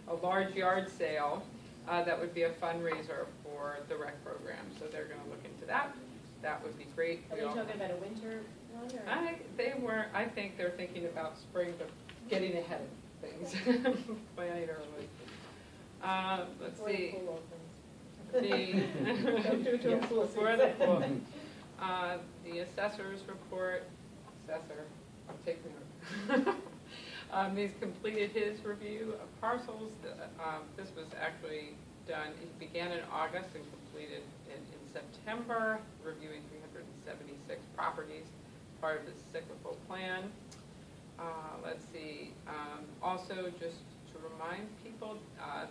a large yard sale that would be a fundraiser for the rec program. So they're going to look into that. That would be great. Are they talking about a winter one? Or? I think they're thinking about spring, but getting ahead of things. Planning early. Let's see. Before the pool. The assessor's report. Assessor, I'm taking note. He's completed his review of parcels. This was actually done, it began in August and completed in September, reviewing 376 properties, part of his cyclical plan. Let's see, also just to remind people,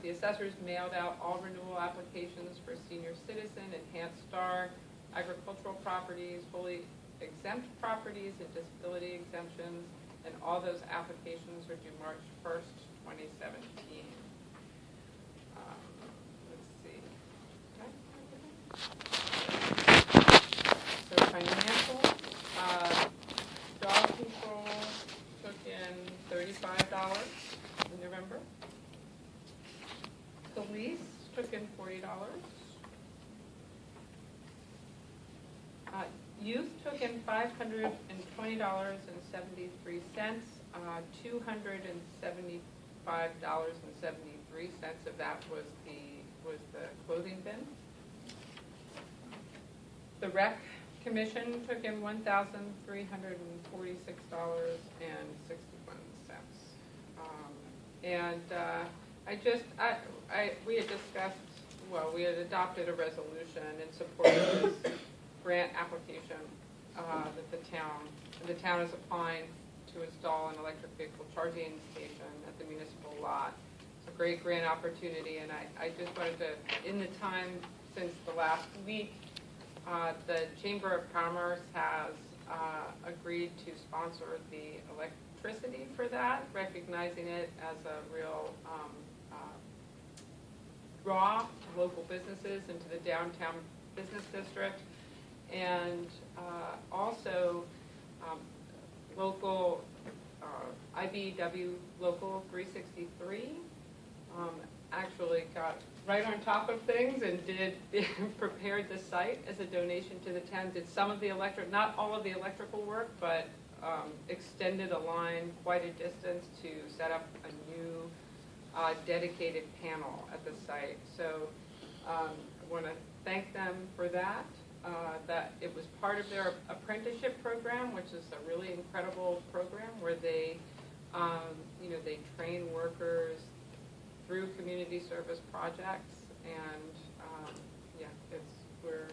the assessors mailed out all renewal applications for senior citizen, enhanced star, agricultural properties, fully exempt properties, and disability exemptions, and all those applications are due March 1st, 2017. Let's see. So financial, dog control took in $35 in November. Police took in $40. Youth took in $520.73. $275.73 of that was the clothing bin. The rec commission took in $1,346.61. We had discussed, we had adopted a resolution in support of this grant application that the town is applying to install an electric vehicle charging station at the municipal lot. It's a great grant opportunity, and I just wanted to, in the time since the last week, the Chamber of Commerce has agreed to sponsor the electricity for that, recognizing it as a real draw to local businesses into the downtown business district. And also local IBEW Local 363 actually got right on top of things and prepared the site as a donation to the town. Did some of the not all of the electrical work, but extended a line quite a distance to set up a new dedicated panel at the site. So I want to thank them for that. That it was part of their apprenticeship program, which is a really incredible program where they, they train workers through community service projects, and we're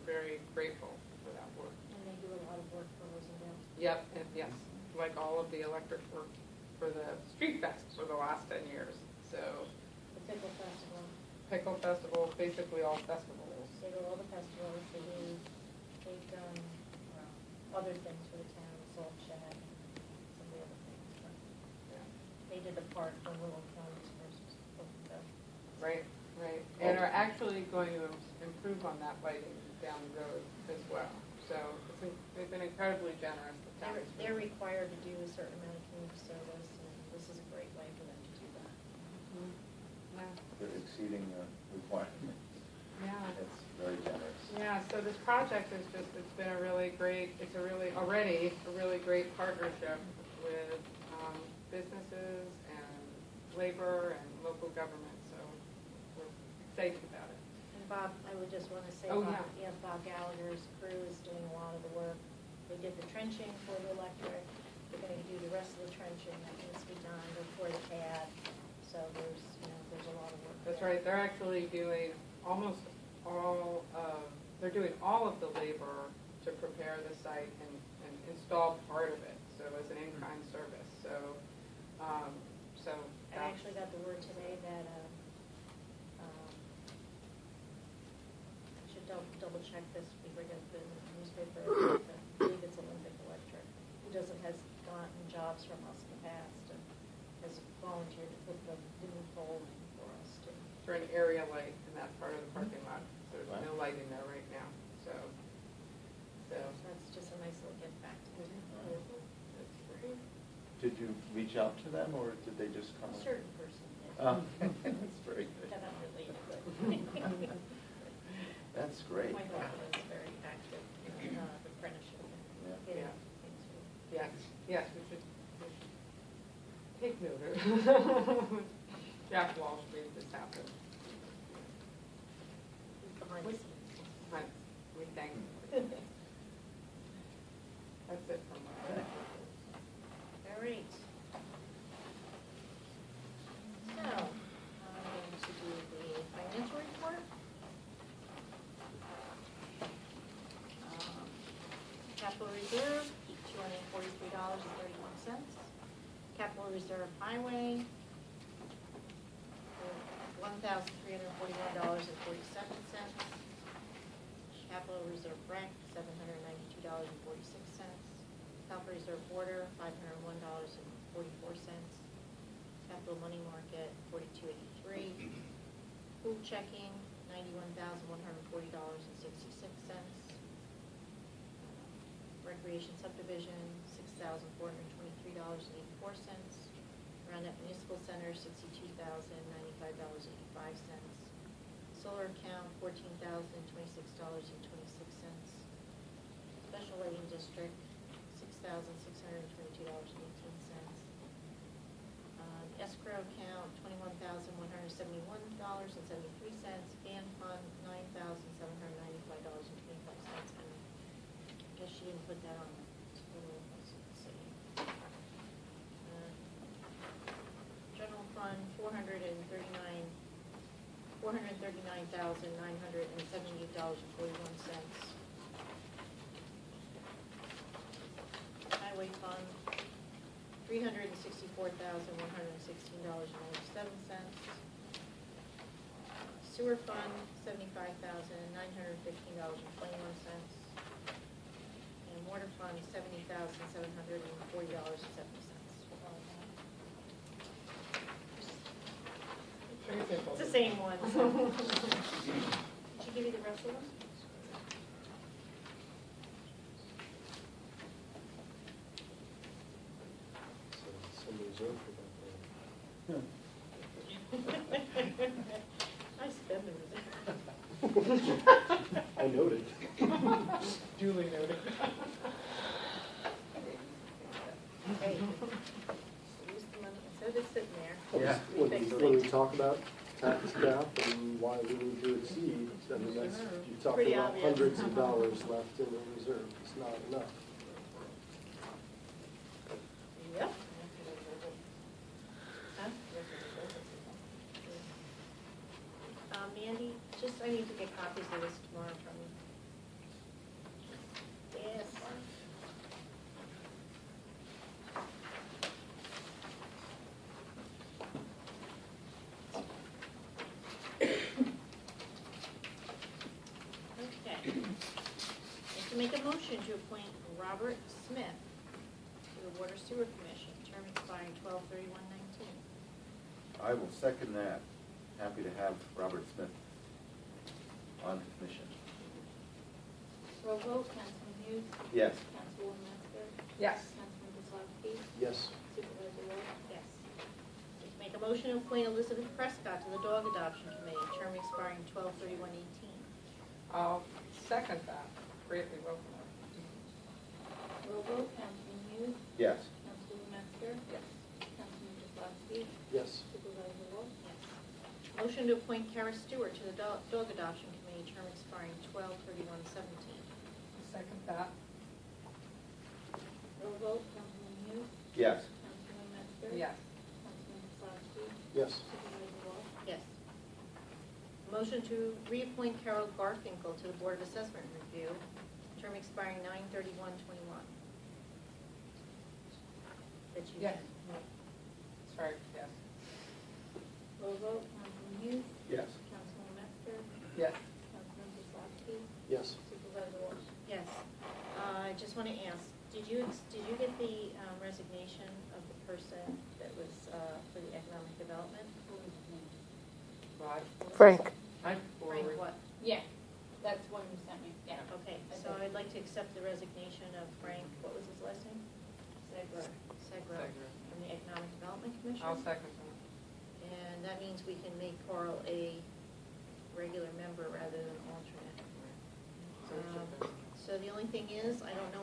very grateful for that work. And they do a lot of work for Rosendale. Yep, and yes, like all of the electric work for the Street Fest for the last 10 years. So the Pickle Festival. Pickle Festival, basically all festivals. They do all the festivals. They've done other things for the town, salt shed, some of the other things. But yeah. They did the park when Willow County's first opened up. Right. And are actually going to improve on that lighting down the road as well. So they've been incredibly generous. They're required to do a certain amount of community service, and this is a great way for them to do that. Mm-hmm. Yeah. They're exceeding the requirements. Yeah. It's very generous. Yeah, so this project is it's been already a really great partnership with businesses and labor and local government, so we're excited about it. And Bob, I would just want to say, Bob Gallagher's crew is doing a lot of the work. They did the trenching for the electric. They're going to do the rest of the trenching that needs to be done before the pad. So there's a lot of work. That's right. They're actually doing they're doing all of the labor to prepare the site and install part of it, so as an in-kind service. So I actually got the word today that I should double check this before I get the newspaper. I believe it's Olympic Electric, who has gotten jobs from us in the past and has volunteered to put the new pole in for us too. For an area light in that part of the parking lot. There's no light in there right now. So that's just a nice little gift back to me. That's great. Did you reach out to them, or did they just come? A certain person did. That's very good. Kind of unrelated, but. That's great. My husband is very active in apprenticeship and Yeah. getting Yeah. into. Yes, yes, we should take note of Jack Walsh made this happen. He's behind the scenes. Right, we thank him. That's it from my. All right. So, I'm going to do the financial report. Capital reserve, $243.31. Capital reserve highway, $1,341.47. Capital reserve rec, $792.46. Capital reserve border, $501.44. Capital money market, $42.83. Pool checking, $91,140.66. Recreation subdivision, $6,423.84. Roundup Municipal Center, $62,095.85. Solar account, $14,026.26. Special lighting district, $6,622.18. Escrow account, $21,171.73. Band fund, $9,795.25. And I guess she didn't put that on the total, let's see. General fund, $439,978.41. Highway fund, $364,116.97. Sewer fund, $75,915.21. And water fund, $70,740.70. It's the same one. Did she give you the rest of them? Some reserve for I spend them. that. I noted. Duly noted. Hey, use the money instead of it sitting there. Yeah. When Fix we things. talk about tax cap and why we need to exceed, I mean, that's, you're talking Pretty about obvious. hundreds of dollars left in the reserve. It's not enough. Yep. Huh? Mandy, just, I need to get copies of this tomorrow from you. Yes. Okay. I have to make a motion to appoint Robert Smith to the Water Sewer Commission, term expiring 12/31/19. I will second that. Happy to have Robert Smith on the commission. Roll vote, Councilman Hughes. Yes. Councilwoman Metzger. Yes. Councilman Kozlowski. Yes. Supervisor Wilt. Yes. Make a motion to appoint Elizabeth Prescott to the Dog Adoption Committee, term expiring 12/31/18. I'll second that. Greatly welcome. Roll vote, Councilman Hughes. Yes. Councilwoman Metzger. Yes. Councilman Kozlowski. Yes. Supervisor Wilt. Yes. Motion to appoint Kara Stewart to the Dog Adoption Committee, term expiring 12/31/17. Second that. Roll vote, Councilman Hughes. Yes. Councilwoman Metzger. Yes. Councilman Kozlowski. Yes. Supervisor Wilt. Yes. Motion to reappoint Carol Garfinkel to the Board of Assessment Review, term expiring 9/31/21. That you Yes. had. Sorry, yes. Roll vote, Councilman Hughes. Yes. Councilwoman Metzger. Yes. Councilman Kozlowski. Yes. Supervisor Wilt. Yes. I just want to ask, did you get the resignation of the person that was for the economic development? Rod? Frank. I Frank forward. what? Yeah, that's one you sent me, yeah. Okay, so I'd like to accept the resignation of Frank, what was his last name? Segura. Segra, Segra. from the Economic Development Commission. I'll second that. And that means we can make Carl a regular member rather than alternate. So the only thing is, I don't know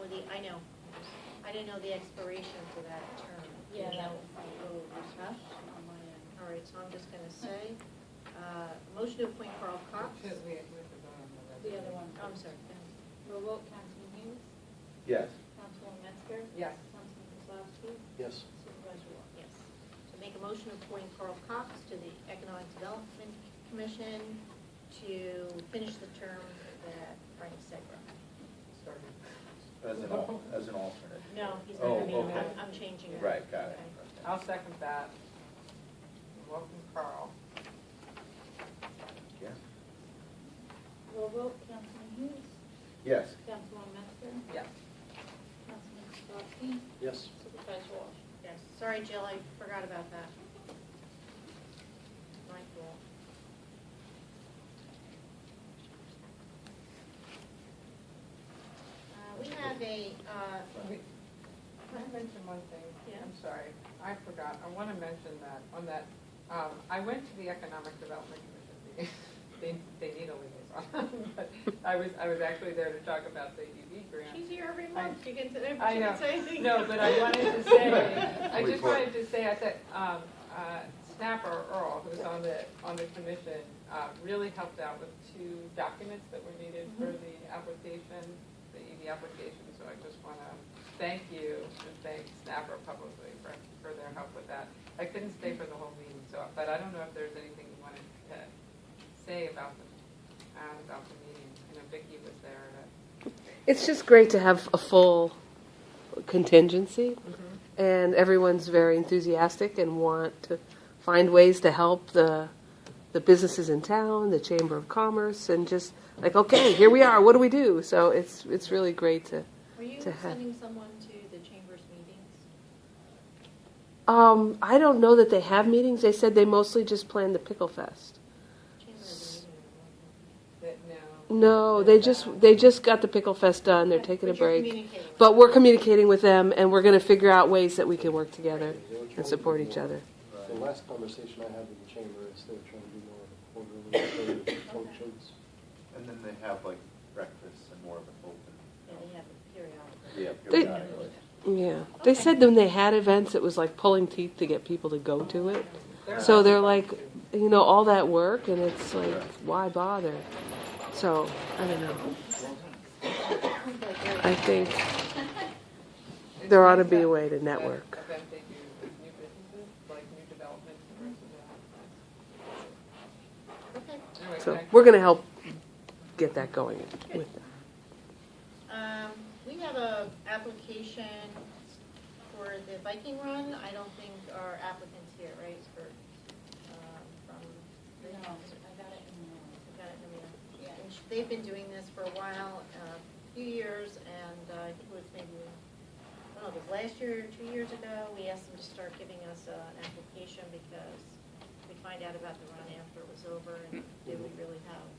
I didn't know the expiration for that term. Yeah, You that know? was a little refresh on my end. All right, so I'm just gonna say, motion to appoint Carl Cox. We have to vote on The other one. Oh, I'm sorry. Roll vote, Councilman Hughes, Yes. Councilwoman Metzger. Yes. Councilman Kozlowski, Yes. Supervisor Walsh. Yes. So make a motion to appoint Carl Cox to the Economic Development Commission to finish the term that Frank Segra. As an alternate. No, he's Oh, not gonna be, okay. I'm changing it. Right, got it. Okay. I'll second that. Welcome, Carl. Yeah. Roll vote, Councilman Hughes, Yes. Councilwoman Metzger, Yes. Councilman Kozlowski, Yes. Supervisor Walsh. Yes, sorry, Jill, I forgot about that. My fault. We have a, Can I mention one thing? Yeah. I'm sorry, I forgot. I want to mention that, on that, I went to the Economic Development Commission meeting. They need a liaison, but I was actually there to talk about the UV grant. she's here every month, you can, I she know. can say anything. No, but I wanted to say, I just Report. wanted to say, I thought, Snapper Earl, who's on the commission, really helped out with 2 documents that were needed for the application, the EV application, so I just want to thank you and thank Snapper publicly for their help with that. I couldn't stay for the whole meeting, so, but I don't know if there's anything you wanted to say about the meeting. I know Vicki was there. It's just great to have a full contingency, and everyone's very enthusiastic and want to find ways to help the businesses in town, the Chamber of Commerce, and just like, okay, here we are. What do we do? So it's really great to. Were you to have. sending someone to the Chamber's meetings? I don't know that they have meetings. They said they mostly just plan the Pickle Fest. Chamber has a meeting. That, No, they just got the Pickle Fest done. They're taking a But you're break. communicating with But them. we're communicating with them, and we're going to figure out ways that we can work together and support each other. The last conversation I had with the chamber is they're trying to do more quarterly functions. And then they have like breakfast and more of an open. Yeah, they have a periodic. Yeah, They- periodically. Yeah, they said when they had events, it was like pulling teeth to get people to go to it. So they're like, all that work, and it's like, why bother? So I don't know. I think there ought to be a way to network. That event they do with new businesses, like new developments in Rosendale. Okay. Anyway, So thank you. we're going to help get that going with them. We have a application for the biking run. I don't think our applicant's here, right? It's for, from. No, I got it in the mail. Got it in the mail. Yeah. And they've been doing this for a while, a few years, and I think it was maybe, I don't know, it was last year or 2 years ago, we asked them to start giving us an application because we'd find out about the run after it was over, and did we really have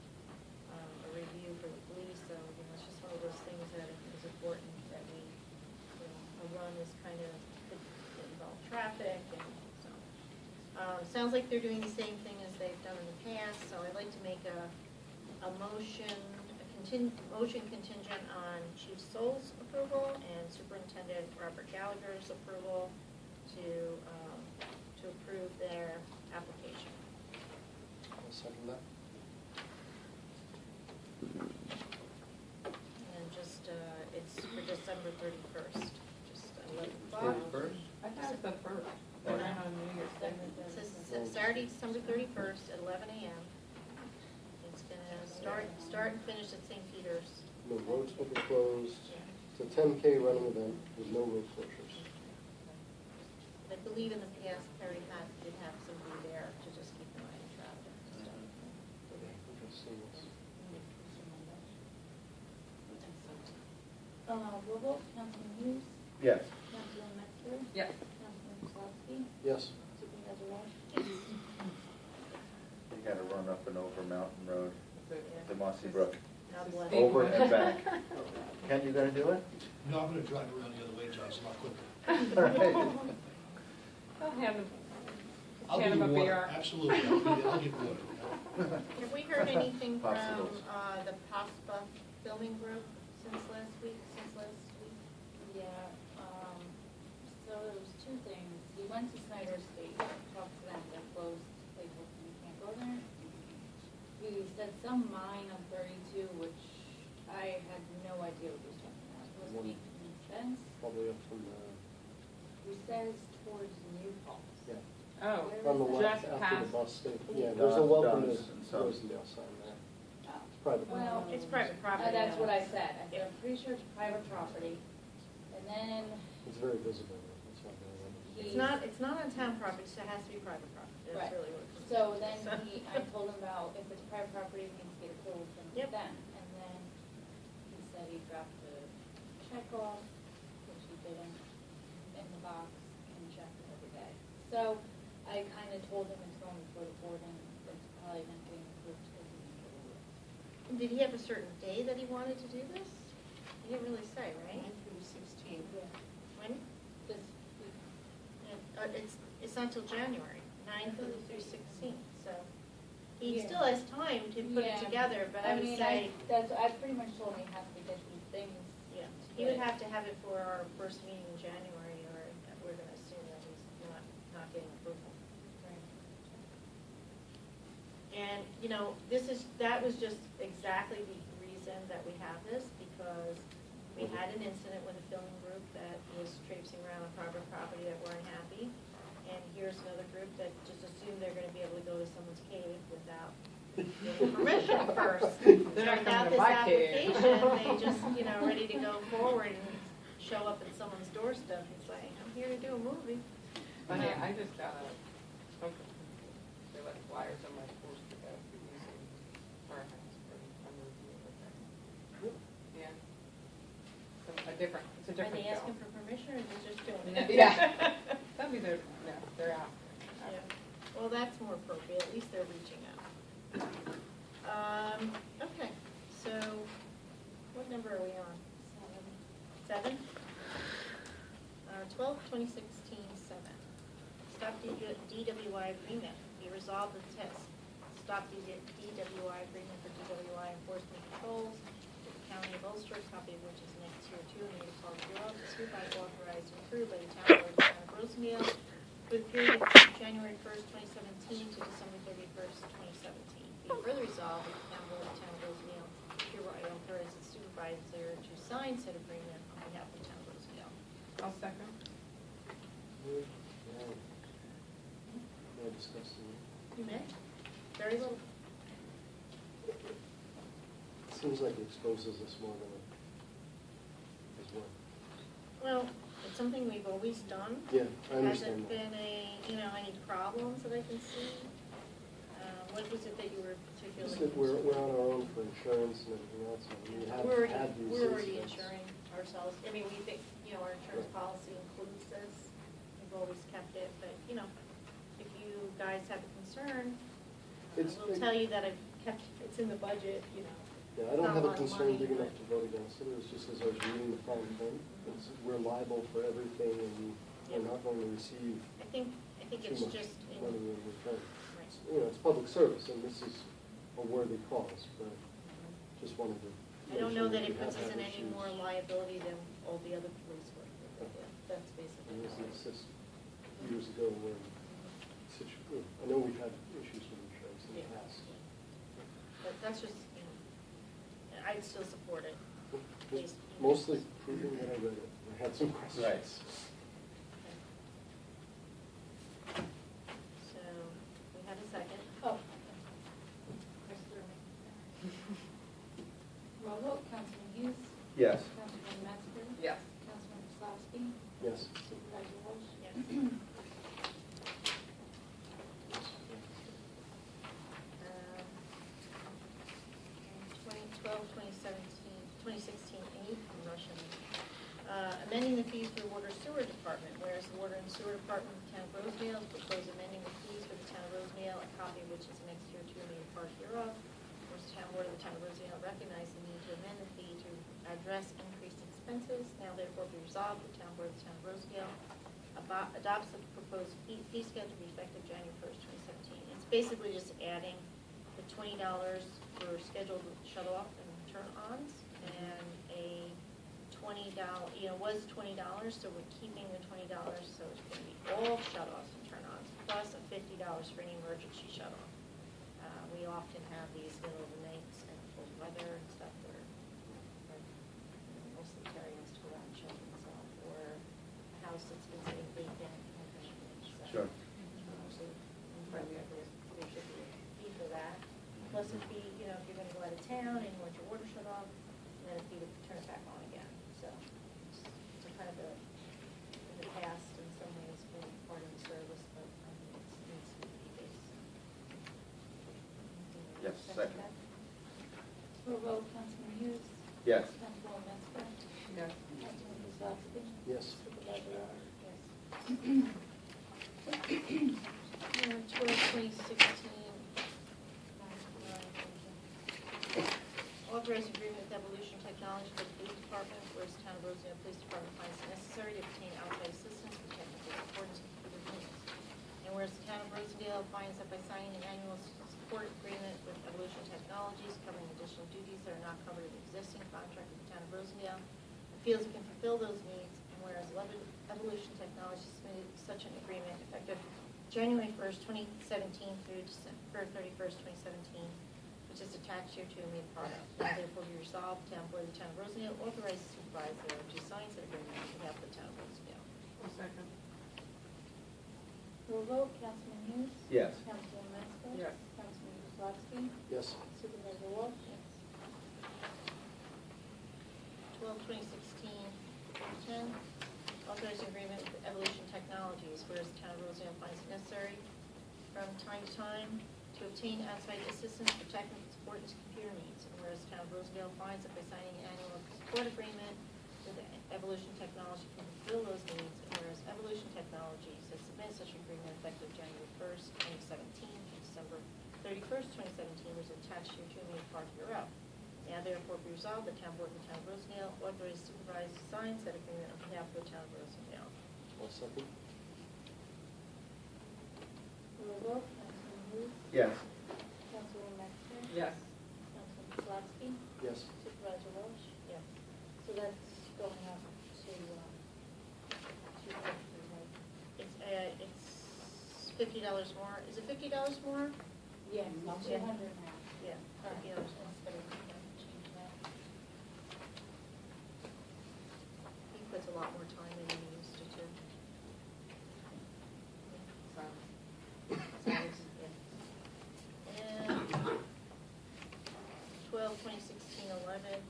a review for the police? So, it's just one of those things that I think is important that we, a run is kind of, could involve traffic, and so. Sounds like they're doing the same thing as they've done in the past, so I'd like to make a motion, motion contingent on Chief Souls' approval and Superintendent Robert Gallagher's approval to approve their application. I'll second that. And just, it's for December 31st, just 11 o'clock. First? I thought it was the first. They're not on New Year's Day. It says Saturday, December 31st at 11 a.m. It's gonna start and finish at St. Peter's. No roads will be closed. It's a 10K running event with no road closures. I believe in the past, Perry did have somebody there to just keep an eye on traffic and stuff. Okay, seamless. Roll vote, Councilman Hughes, Yes. Councilwoman Metzger, Yes. Councilman Kozlowski, Yes. Supervisor Walsh. You gotta run up and over Mountain Road to Mossy Brook. God bless. Over and back. Ken, you gonna do it? No, I'm gonna drive around the other way, Josh, a lot quicker. All right. I'll hand them. I'll can give of you a water, beer. absolutely, I'll give you water. Have we heard anything from Popsicles. the POSPA filming group since last week? Yeah, so there was two things. We went to Snyder State, talked to them, they're closed, they told me we can't go there. We said some mine on 32, which I had no idea what he was talking about. It wasn't making any sense. Probably up from the, We says towards New Paltz. yeah, Oh, on the left just after past. the bus station. Yeah, there's a Duns welcome to and some. Rosendale sign there. Oh. It's private. Well, It's private property. that's now. what I said. I said, I'm pretty sure it's private property. And then It's very visible. It's not very well. It's not on town property, so it has to be private property. That's Right. really what it is. So then I told him about if it's private property, we need to get approval from Yep. them. And then he said he dropped the check off, which he didn't, in the box, and checked it every day. So I kind of told him it's going before the board and it's probably not getting approved because he didn't get over it. Did he have a certain day that he wanted to do this? He didn't really say, right? 9/3/16. Yeah. When? This week. Yeah, it's not till January, 9th through 16th, so he Yeah. still has time to put it Yeah. together, but I would mean, say, I pretty much told him he has to get these things. yeah, he would have to have it for our first meeting in January, or we're gonna assume that he's not getting approval. And, you know, that was just exactly the reason that we have this, because we had an incident with a filming group that was traipsing around on private property that weren't happy. And here's another group that just assumed they're gonna be able to go to someone's cave without getting permission first. They're not Without coming to this my cave. application, they just, ready to go forward and show up at someone's doorstep and say, I'm here to do a movie. Funny, I just got a, they let flyers on my porch to go to using our house for under review. Yeah. So it's a different Are film. they asking for permission, or are they just doing it? Yeah. That'd be their, no, they're out. Yeah. Well, that's more appropriate, at least they're reaching out. Okay, so, what number are we on? 7? 12/2016, 7. Stop DWI agreement. Be resolved with test. Stop DWI agreement for DWI enforcement controls with the County of Ulster, copy of which is next here too, and Native Park Bureau, is hereby authorized and approved by the town board of the town of Rosendale for the period of January 1st, 2017 to December 31st, 2017. Be further resolved that the town board of the town of Rosendale hereby authorizes the supervisor to sign said agreement on behalf of the town of Rosendale. I'll second. Yeah. No discussing. You may. Very little. Seems like it exposes us more than it is worth. Well, it's something we've always done. Yeah, I There understand hasn't that. been any problems that I can see. What was it that you were Just particularly? that we're on our own for insurance and everything else, and we have We're had these we're already incidents. insuring ourselves. I mean, we think, our insurance policy includes this. We've always kept it, but, if you guys have a concern, It's- we'll tell you that it's in the budget, Yeah, I don't not have a a lot of concern money, big but- enough to vote against it, it was just as I was reading the fine print, we're liable for everything, and we're not going to receive I think too it's much just money in return. Right. It's public service, and this is a worthy cause, but just wanted to. I don't know that it mention we puts have us in had any issues. more liability than all the other police work. That's basically. And this all. is just years ago when, I know we've had issues with insurance in the Yeah. past. But that's just, I'd still support it. Please. Mostly proving that I read it, I had some questions. Right. So, we have a second. Oh. Roll call, Councilman Hughes. Yes. Councilman Metzger. Yes. Councilman Slowski. Yes. Supervisor Walsh. Yes. 2016, 8, I'm rushing. Amending the fees for water sewer department, whereas the water and sewer department of the town of Rosendale is proposed amending the fees for the town of Rosendale, a copy of which is next year to a part hereof. Whereas the town board of the town of Rosendale recognize the need to amend the fee to address increased expenses. Now therefore be resolved, the town board of the town of Rosendale adopts the proposed fee schedule to be effective January 1st, 2017. It's basically just adding the $20 for scheduled shut-off and turn-ons, and a $20, was $20, so we're keeping the $20, so it's going to be all shut-offs and turn-ons, plus a $50 for any emergency shut-off. We often have these middle of the night and cold weather and stuff where mostly Terry has to go out and shut things off, or a house that's been sitting vacant. Sure. So there should be a fee for that, plus a fee, if you're going to go out of town and you want your water shut off, and then a fee to turn it back on again. So it's kind of in the past, in some ways, been part of the service, but it needs to be fee-based. Yes, second. Roll call, Councilman Hughes. Yes. Councilwoman Metzger. Yes. Councilman Kozlowski. Yes. Supervisor Ross. Yes. 12/2016. Authorized agreement with Evolution Technology for the Police Department, whereas the Town of Rosendale Police Department finds it necessary to obtain outside assistance for technical support and computer units. And whereas the Town of Rosendale finds that by signing an annual support agreement with Evolution Technologies covering additional duties that are not covered in the existing contract with the Town of Rosendale, it feels it can fulfill those needs. And whereas Evolution Technologies submitted such an agreement effective January 1st, 2017 through December 31st, 2017, which is attached here to a made product. Now therefore be resolved, Town Board of the Town of Rosendale authorizes the supervisor to sign said agreement on behalf of the Town of Rosendale. Second. Roll vote, Councilman Hughes. Yes. Councilwoman Metzger. Yes. Councilman Kozlowski. Yes. Supervisor Walsh. Yes. 12/2016, 10, authorizing agreement with Evolution Technologies, whereas the Town of Rosendale finds it necessary from time to time to obtain outside assistance for technical support and computer needs. And whereas the Town of Rosendale finds that by signing an annual support agreement with Evolution Technology can fulfill those needs, and whereas Evolution Technologies has submitted such an agreement effective January 1st, 2017 to December 31st, 2017, was attached here to a made part hereof. Now therefore be resolved, the Town Board of the Town of Rosendale authorizes supervisor to sign said agreement on behalf of the Town of Rosendale. I'll second. Roll vote, Councilman Hughes. Yes. Councilwoman Metzger. Yes. Councilman Kozlowski. Yes. Supervisor Walsh. Yes. So that's going up to, right? It's $50 more. Is it $50 more? Yes, Yeah. 200 now. Yeah, $50 more. Instead of change that. He puts a lot more time in than he used to too. So, and 12/2016-11,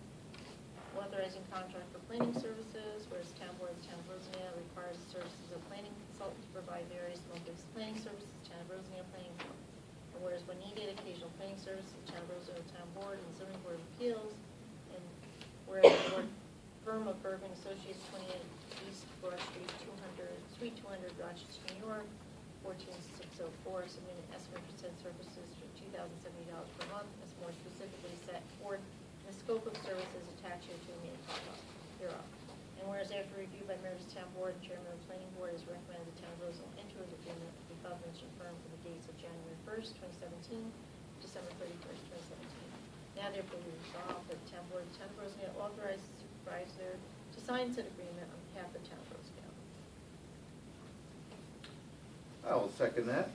authorizing contract for planning services, whereas the Town Board of the Town of Rosendale requires the services of planning consultant to provide various monthly planning services to Town of Rosendale Planning Board. And whereas when needed, occasional planning services to Town of Rosendale Town Board and Zoning Board of Appeals, and whereas the board firm of Bergman Associates, 28 East Broad Street, Suite 200, Rochester, New York, 14604, submit an estimate for said services for $2,070 per month, as more specifically set forth in the scope of services attached here to a main copy hereof. And whereas after review by members of the Town Board and Chairman of the Planning Board, is recommended the Town of Rosendale enter into agreement with the above mentioned firm for the dates of January 1st, 2017, December 31st, 2017. Now therefore be resolved that the Town Board of the Town of Rosendale authorizes the supervisor to sign said agreement on behalf of the Town of Rosendale. I will second that,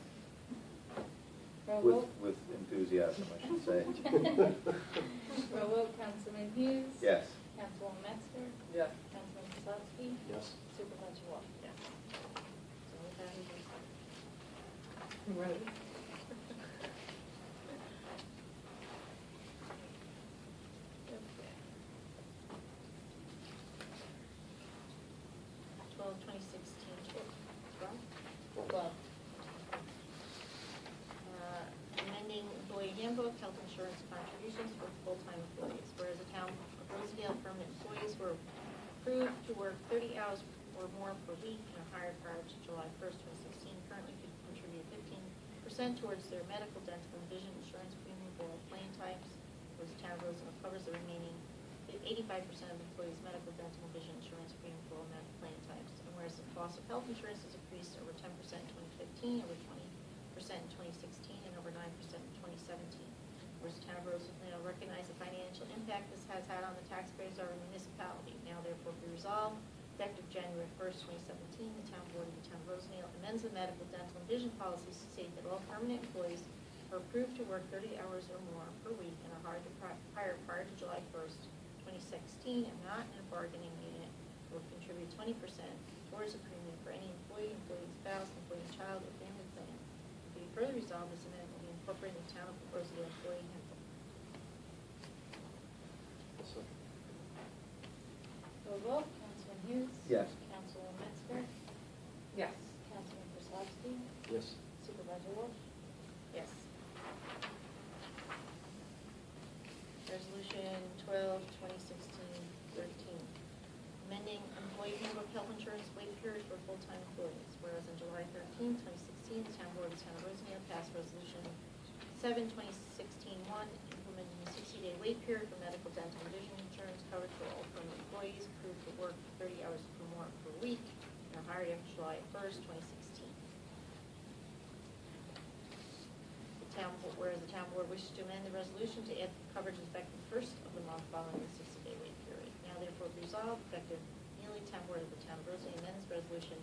Roll with, vote. with enthusiasm, I should say. Roll vote, Councilman Hughes. Yes. Councilwoman Metzger. Yes. Councilman Kozlowski. Yes. Supervisor Walsh. Yes. So with that, Ready? okay. 12/2016-12. Glove. Amending employee handbook, health insurance contributions for full-time employees. Whereas the Town of Rosendale permanent employees were approved to work 30 hours or more per week and are hired prior to July 1st, 2016, currently could contribute 15% towards their medical, dental, and vision insurance premium for all plan types. Whereas the Town of Rosendale covers the remaining 85% of employees' medical, dental, and vision insurance premium for all medical plan types. And whereas the cost of health insurance has increased over 10% in 2015, over 20% in 2016, and over 9% in 2017. Whereas the town of Rosendale recognize the financial impact this has had on the taxpayers of our municipality. Now therefore be resolved, effective January 1st, 2017, the town board of the town of Rosendale amends the medical, dental, and vision policies to state that all permanent employees are approved to work 30 hours or more per week and are hired prior to July 1st, 2016, and not in a bargaining unit, will contribute 20% towards the premium for any employee, employee spouse, employee child, or family plan. To be further resolved, this amendment will be incorporated in the town of Rosendale employee handbook. So, Roll call, Councilman Hughes. Yes. Councilwoman Metzger. Yes. Councilman Krasowski. yes. Supervisor Walsh. Yes. Resolution 12, 2016-13, amending employee handbook health insurance wait period for full-time employees. Whereas on July 13, 2016, the town board of the town of Rosendale passed resolution 7, 2016-1, implementing a 60-day wait period for medical, dental, and vision insurance coverage for all permanent employees approved to work 30 hours or more per week and are hired after July 1st, 2016. Whereas the town board wishes to amend the resolution to add coverage effective first of the month following the 60-day wait period. Now therefore be resolved, effective immediately, town board of the town of Rosendale amends resolution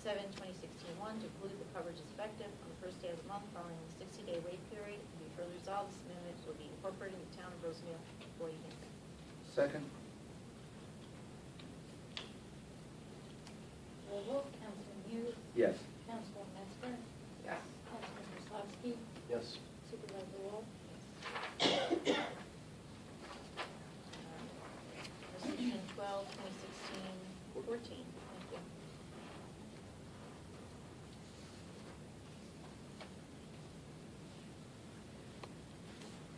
7, 2016-1 to include the coverage is effective on the first day of the month following the 60-day wait period. And be further resolved, this amendment will be incorporated in the town of Rosendale employee handbook. Second? Roll call, Councilman Hughes. Yes. Councilwoman Metzger. Yes. Councilman Krasowski. Yes. Supervisor Walsh. Resolution 12, 2016-14. Thank you.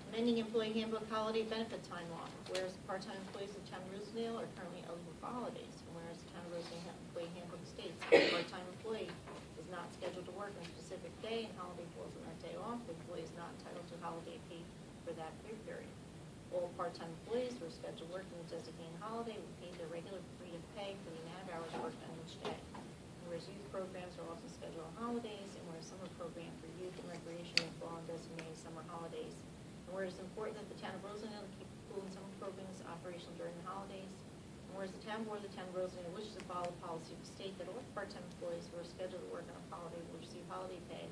Amending employee handbook holiday benefit time off. Whereas part-time employees of the town of Rosendale are currently eligible for holidays, and whereas the town of Rosendale employee handbook states that a part-time employee is not scheduled to work on a specific day and holiday falls on that day off, the employee is not entitled to holiday pay for that pay period. All part-time employees who are scheduled to work on a designated holiday will pay their regular rate of pay for the amount of hours worked on each day. And whereas youth programs are also scheduled on holidays, and whereas summer program for youth and recreation will fall on designated summer holidays. And whereas it's important that the town of Rosendale keep pool and summer programs operational during the holidays. And whereas the town board of the town of Rosendale wishes to follow policy to state that all part-time employees who are scheduled to work on a holiday will receive holiday pay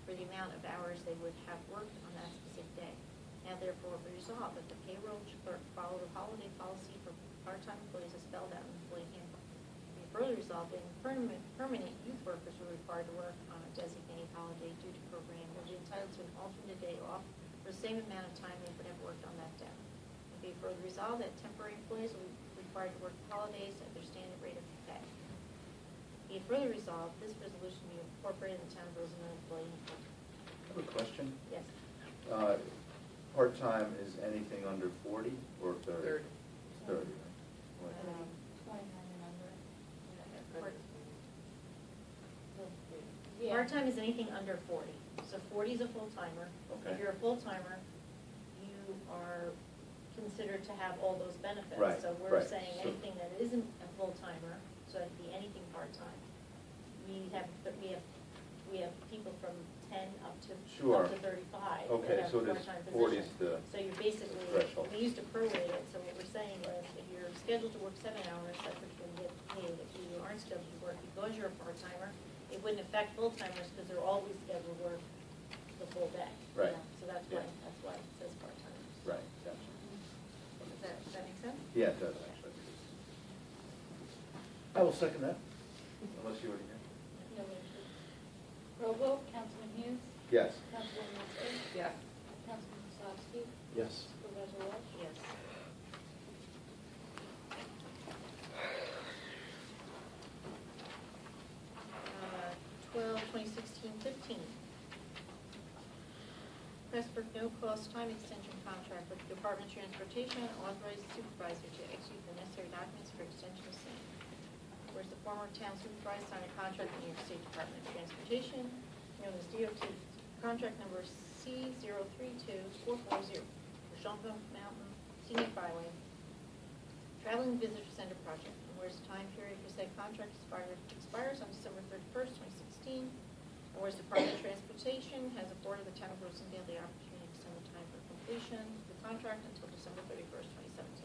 for the amount of hours they would have worked on that specific day. Now therefore be resolved that the payroll clerk follow the holiday policy for part-time employees as spelled out in the employee handbook. Be further resolved that permanent youth workers who are required to work on a designated holiday due to program will be entitled to an alternate day off for the same amount of time they would have worked on that day. And be further resolved that temporary employees will be required to work holidays at their standard rate of pay. Be further resolved, this resolution be incorporated in the town of Rosendale employee handbook. I have a question. Yes. Part-time is anything under 40 or 30? 30, right? What? 29 and under. Yeah. Part-time is anything under 40. So 40 is a full-timer. Okay. If you're a full-timer, you are considered to have all those benefits. Right, So we're right. saying So- anything that isn't a full-timer, so it'd be anything part-time. We have people from 10 up to Sure. 35 Okay, that have so this part-time 40 is positions. the So you're basically, threshold. we used to prorate it, so what we're saying is if you're scheduled to work 7 hours, that's what you're gonna get paid. If you aren't scheduled to work because you're a part-timer, it wouldn't affect full-timers because they're always scheduled to work the full day. Right. So that's Yeah. why it says part-timers. Right, gotcha. Does that make sense? Yeah, it does, actually. I will second that. Unless you already No issue. Roll call, Councilman Hughes. Yes. Councilwoman Metzger. Yes. Councilman Krasowski. Yes. Supervisor Walsh. Yes. 2016-15. Request for no-cost time extension contract with the Department of Transportation and authorize the supervisor to execute the necessary documents for extension of same. Whereas the former town supervisor signed a contract with the New York State Department of Transportation, known as DOT contract number C032440 for Champlain Mountain Scenic Byway Traveling Visitor Center Project, and whereas the time period for said contract expires on December 31st, 2016, and whereas the Department of Transportation has afforded the town of Rosendale the opportunity to extend the time for completion of the contract until December 31st, 2017.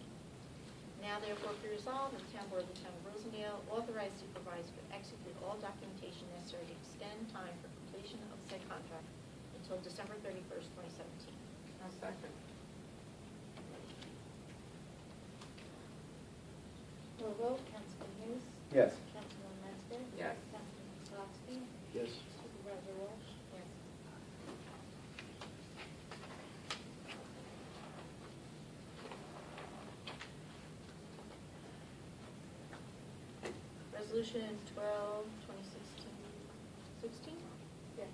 Now therefore be resolved that the town board of the town of Rosendale authorize supervisor to execute all documentation necessary to extend time for completion of said contract until December 31st, 2017. I'll second. Roll vote, Councilman Hughes. Yes. Councilwoman Metzger. Yes. Councilman Orzachowski. Yes. Supervisor Walsh. Yes. Resolution 12, 2016. 16? Yes.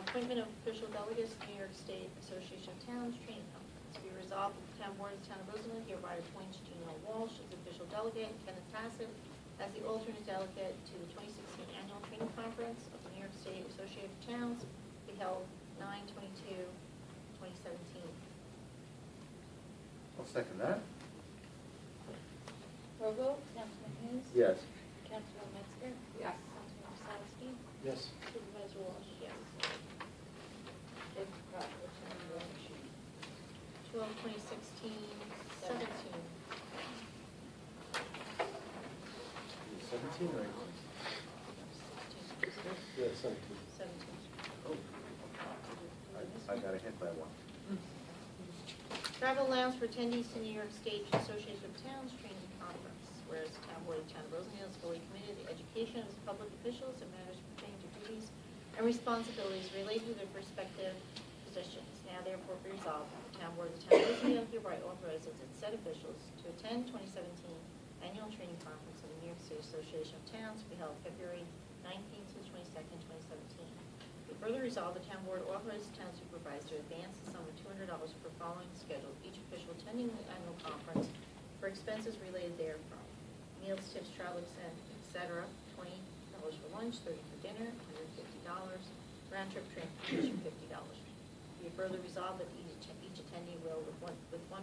Appointment of official delegates to New York State Association of Towns Training Conference. Be resolved that the town board of the town of Rosendale hereby appoints Gina Walsh as official delegate, and Kenneth Hassett as the alternate delegate to the 2016 Annual Training Conference of the New York State Association of Towns to be held 9/22/2017. I'll second that. Roll vote, Councilman Hughes. Yes. Councilwoman Metzger. Yes. Councilman Orzachowski. Yes. Supervisor Walsh. Yes. 12, 2016, 17. 17 or 18? Yeah, 17. 17. Oh. I got ahead by one. Travel allowance for attendees to New York State Association of Towns Training Conference. Whereas the town board of the town of Rosendale is fully committed to the education of its public officials and matters pertaining to duties and responsibilities related to their respective positions. Now therefore be resolved that the town board of the town of Rosendale hereby authorizes its said officials to attend 2017 Annual Training Conference of the New York State Association of Towns to be held February 19th to the 22nd, 2017. Be further resolved, the town board authorizes the town supervisor to advance the sum of $200 per following schedule each official attending the annual conference for expenses related therefrom. Meals, tips, travel expense, etc., $20 for lunch, $30 for dinner, $150. Round trip transportation, $50. Be it further resolved that each attendee will, with 1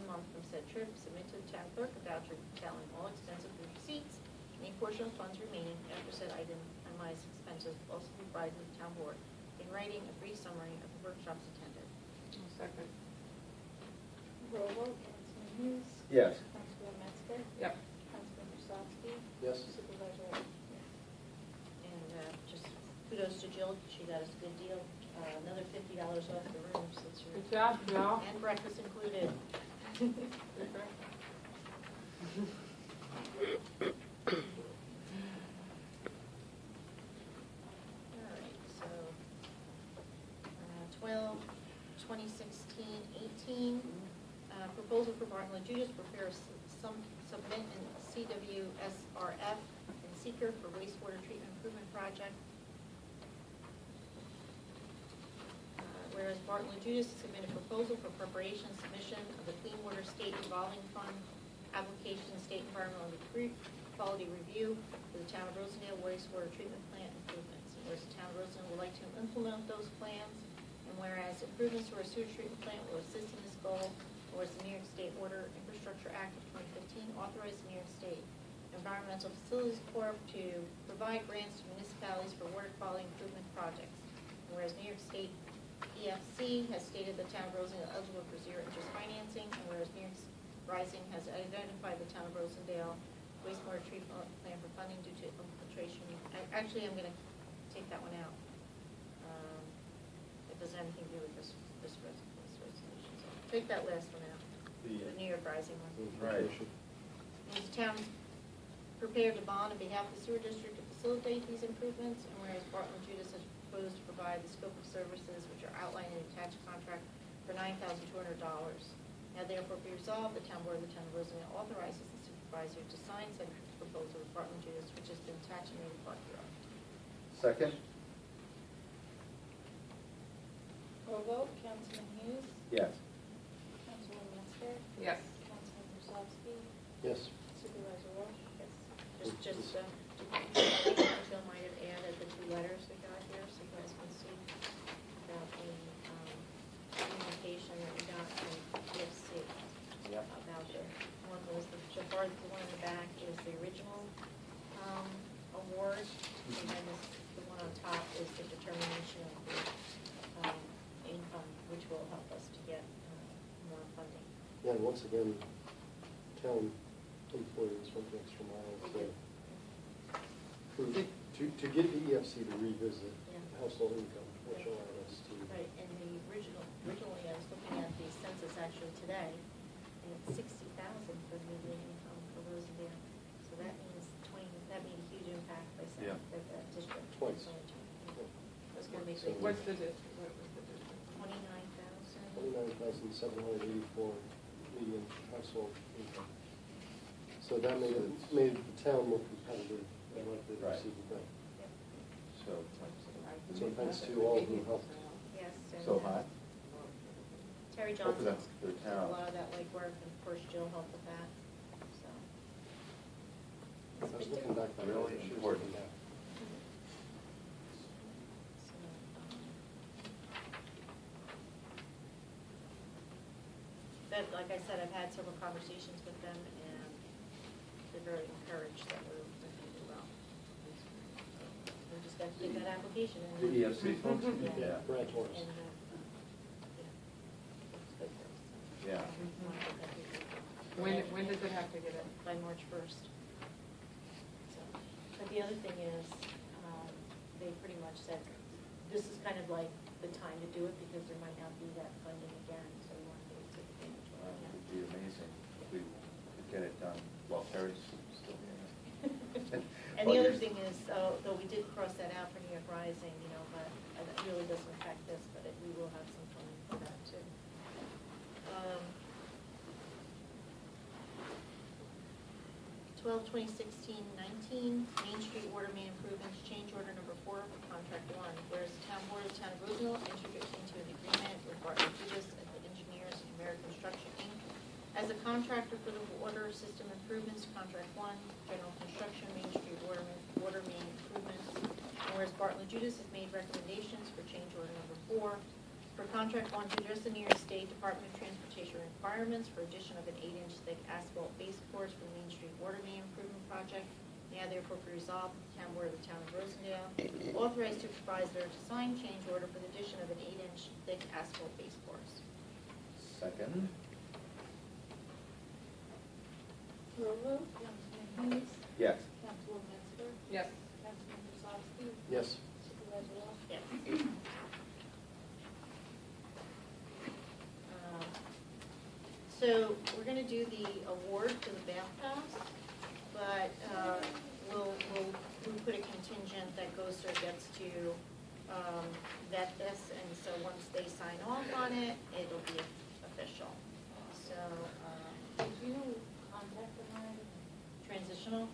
month from said trip, submit to the town clerk a voucher detailing all expensive food receipts, any portion of funds remaining after said item itemized expenses will also be provided to the town board in writing a brief summary of the workshops attended. I'll second. Roll vote, Councilman Hughes. Yes. Councilwoman Metzger. Yep. Councilman Orzachowski. Yes. Supervisor Walsh. And just kudos to Jill, she got us a good deal, another $50 off the room since you're. Good job, Joe. And breakfast included. All right, so 12, 2016, 18, proposal for Barton LaJudas to prepare submit an CWSRF and seeker for wastewater treatment improvement project. Whereas Barton LaJudas submitted a proposal for preparation and submission of the Clean Water State Revolving Fund application and state environmental quality review for the town of Rosendale wastewater treatment plant improvements. And whereas the town of Rosendale would like to implement those plans, and whereas improvements to our sewage treatment plant will assist in this goal, whereas the New York State Water Infrastructure Act of 2015 authorized the New York State Environmental Facilities Corp. to provide grants to municipalities for water quality improvement projects. And whereas New York State EFC has stated the town of Rosendale eligible for zero interest financing, and whereas New York Rising has identified the town of Rosendale wastewater treatment plant for funding due to infiltration. Actually, I'm going to take that one out. It doesn't have anything to do with this resolution. So take that last one out. The New York Rising one. Right. And the town prepared to bond on behalf of the sewer district to facilitate these improvements, and whereas Barton LaJudas has proposed to provide the scope of services which are outlined in the attached contract for $9,200. Now therefore be resolved, the town board of the town of Rosendale authorizes the supervisor to sign said proposal with Barton LaJudas, which has been attached and made a part hereof. Second? Roll vote, Councilman Hughes. Yes. Councilwoman Metzger. Yes. Councilman Orzachowski. Yes. Supervisor Walsh. Yes. Jill might have added the 2 letters we got here, so you guys can see about the communication that we got from EFC Yep. about out. The one was the Jafar, the one in the back is the original award, and then the one on top is the determination of the income, which will help us to get more funding. Yeah, and once again, town employees went the extra mile to get the EFC to revisit Yeah. household income, which allowed us to. Right, and originally I was looking at the census actually today, and it's 60,000 for the median income for Rosendale. So that means that made a huge impact by saying Yeah. that district. Twice. It's gonna make a big. What's the district, what was the district? 29,000. 29,784 median household income. So that made the town more competitive and likely to Right. receive the grant. Yep. So, So thanks to all who helped. Yes. And, so hot? Terry Hope for Johnson the did a town. lot of that legwork, and of course Jill helped with that, so. I was looking back, but Really she was important. looking back. So, but like I said, I've had several conversations with them, and they're very encouraged that we're going to do well. We just got to get that application in. The EFC folks? Yeah. Brad Torres. And, yeah, it's good for us. Yeah. Want to get that done. When does it have to get in? By March 1st. So, but the other thing is, they pretty much said, this is kind of like the time to do it because there might not be that funding again, so we want to take advantage of It it. would be amazing if we could get it done while Terry's still here. And the other thing is, though we did cross that out for New York Rising, but it really doesn't affect this, but we will have some funding for that too. 12/2016-19, Main Street Water Main Improvements, change order number 4 for contract 1. Whereas the town board of the town of Rosendale entered into an agreement with Barton Regis and the engineers and American Construction Inc. as a contractor for the water system improvements, contract 1, general construction, Main Street water main improvements. And whereas Bartlett Judas has made recommendations for change order number 4 for contract 1 to address the New York State Department of Transportation requirements for addition of an 8-inch thick asphalt base course for the Main Street water main improvement project. Now therefore be resolved, the town board of the town of Rosendale authorized supervisor to sign change order for the addition of an 8-inch thick asphalt base course. Second? Roll vote, Councilman Hughes, Yes. Councilwoman Metzger, Yes. Councilman Rosowski, Yes. Supervisor Ross. Yes. So we're gonna do the award for the bathhouse, but we'll put a contingent that GOSER gets to vet this, and so once they sign off on it, it'll be official. So, Did you contact them already? transitional,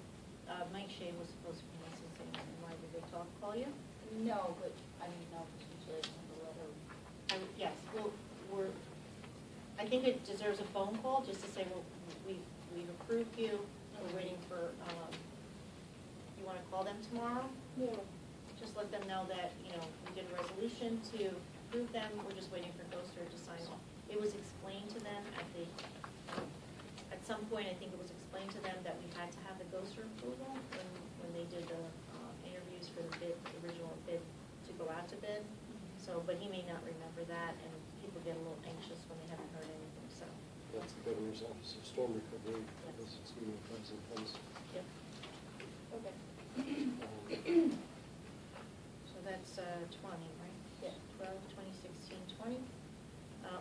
Mike Shea was supposed to be missing, and why did they call you? No, but I mean, no, usually it's in the letter. Yes, I think it deserves a phone call, just to say, well, we've approved you, we're waiting for, you wanna call them tomorrow? Yeah. Just let them know that, we did a resolution to approve them, we're just waiting for GOSER to sign off. It was explained to them at some point, I think it was explained to them that we had to have the GOSER approval when they did the interviews for the original bid to go out to bid. So, but he may not remember that, and people get a little anxious when they haven't heard anything, so. That's the governor's office of storm recovery, because it's giving present funds. Yep. Okay. So that's 20, right? Yeah. 12/2016-20.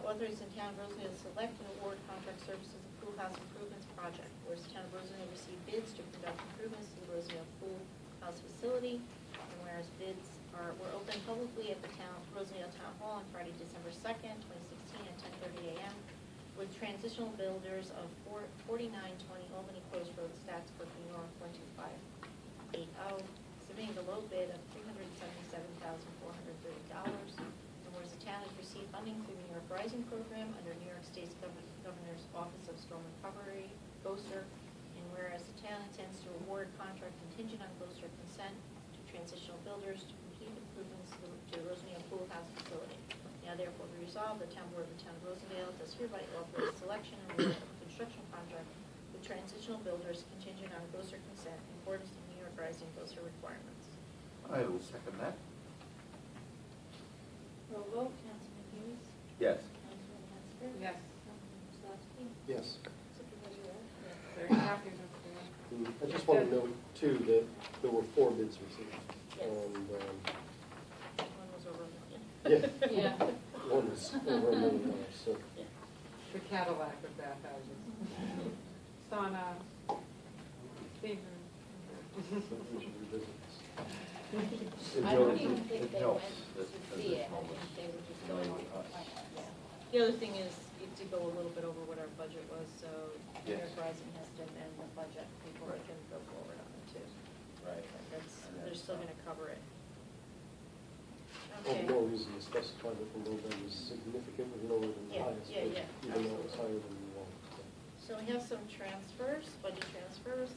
Authorizing town of Rosendale to select and award contract services of pool house improvements project. Whereas the town of Rosendale received bids to conduct improvements to the Rosendale pool house facility, and whereas bids were open publicly at the Rosendale Town Hall on Friday, December 2nd, 2016 at 10:30 a.m. with transitional builders of 4920 Albany Post Road, Statsburg, New York, 12580, submitting the low bid of $377,430. And whereas the town has received funding through the New York Rising Program under New York State's Governor's Office of Storm Recovery, GOSER, and whereas the town intends to award contract contingent on GOSER consent to transitional builders to complete improvements to the Rosendale Pool House facility. Now therefore be resolved, the town board of the town of Rosendale does hereby authorize selection and award of construction contract with Transitional Builders contingent on GOSER consent in accordance with New York Rising GOSER requirements. I will second that. Roll vote, Councilman Hughes. Yes. Councilman Hester. Yes. Councilman Orzachowski. Yes. Supervisor Wilt. Very happy with the. I just want to note too that there were 4 bids received. Yes. And, One was over $1 million. yeah. Yeah. One was over $1 million, so. The Cadillac of bathhouses. Sauna, Stephen. So we should revisit this. It I don't really- even think it they helps went that- to at see this it, I moment. think they were just going on the plan. The other thing is, it did go a little bit over what our budget was, so New Yes. York Rising has to amend the budget before it can go forward on it too. Right. That's, And they're that's, still gonna cover it. Well, Okay. no reason to specify that the low bid was significantly lower than the Yeah, highest. yeah, bid, yeah, Even though it was absolutely. higher than the one. So we have some transfers, budget transfers,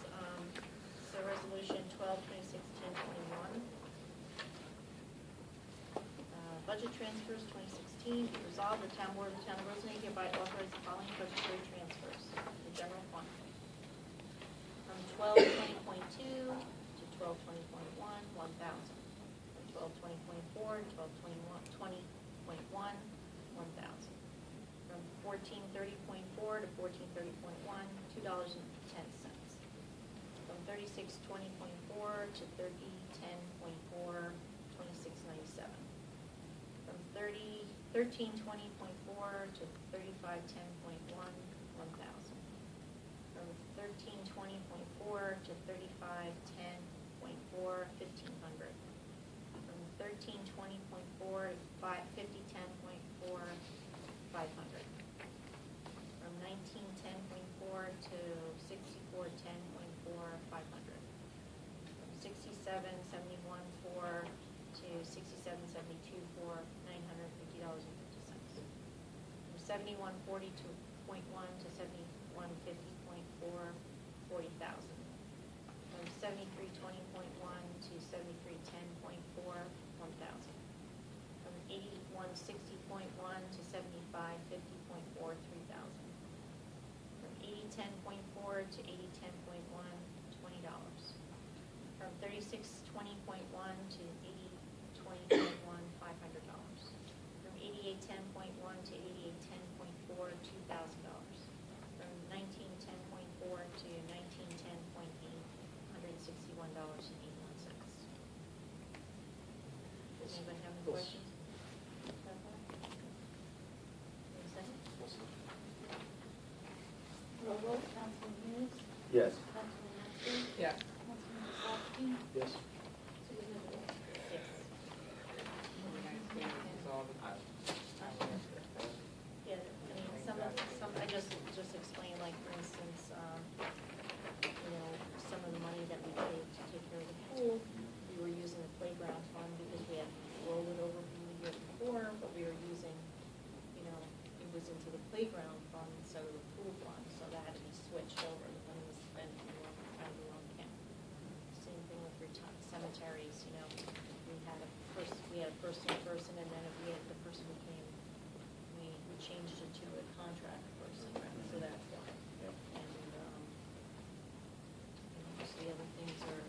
so resolution 12/26/10/21. Budget transfers 2016, resolved the town board of the town of Rosendale hereby authorize the following budgetary transfers. The general fund. From 12/20.2 to 12/20.1, 1,000. From 12/20.4 to 12/20.1, 1,000. From 14/30.4 to 14/30.1, $2.10. From 36/20.4 to 30/10.4, $26.97. From 13/20.4 to 35/10.1, 1,000. From 13/20.4 to 35/10.4, 1,500. From 13/20.4 to 50/10.4, 500. From 19/10.4 to 64/10.4, 500. From 67/71.4 to 67/72.4, $950.50. From 71/42.1 to 71/50.4, 40,000. From 73/20.1 to 73/10.4, 1,000. From 81/60.1 to 75/50.4, 3,000. From 80/10.4 to 80/10.1, $20. From 36/20.1 to 80/20.1, $500. From 88/10.1 to 88/10.4, $2,000. From 19/10.4 to 19/10.8, $161.81. Does anybody have any questions? about that? Any second? Roll vote, Councilman Hughes. Yes. Councilman Hester. Yes. Councilman Orzachowski. Yes. Supervisor Wilt. Yes. Yeah, I mean, I just explained, like, for instance, some of the money that we paid to take care of the pool, we were using the playground fund because we had rolled it over from the year before, but we were using, it was into the playground fund instead of the pool fund, so that had to be switched over, the money was spent in the wrong, kind of the wrong account. Same thing with cemeteries, we had a person, and then the person became, we changed it to a contract person, so that's why. Yep. And, most of the other things are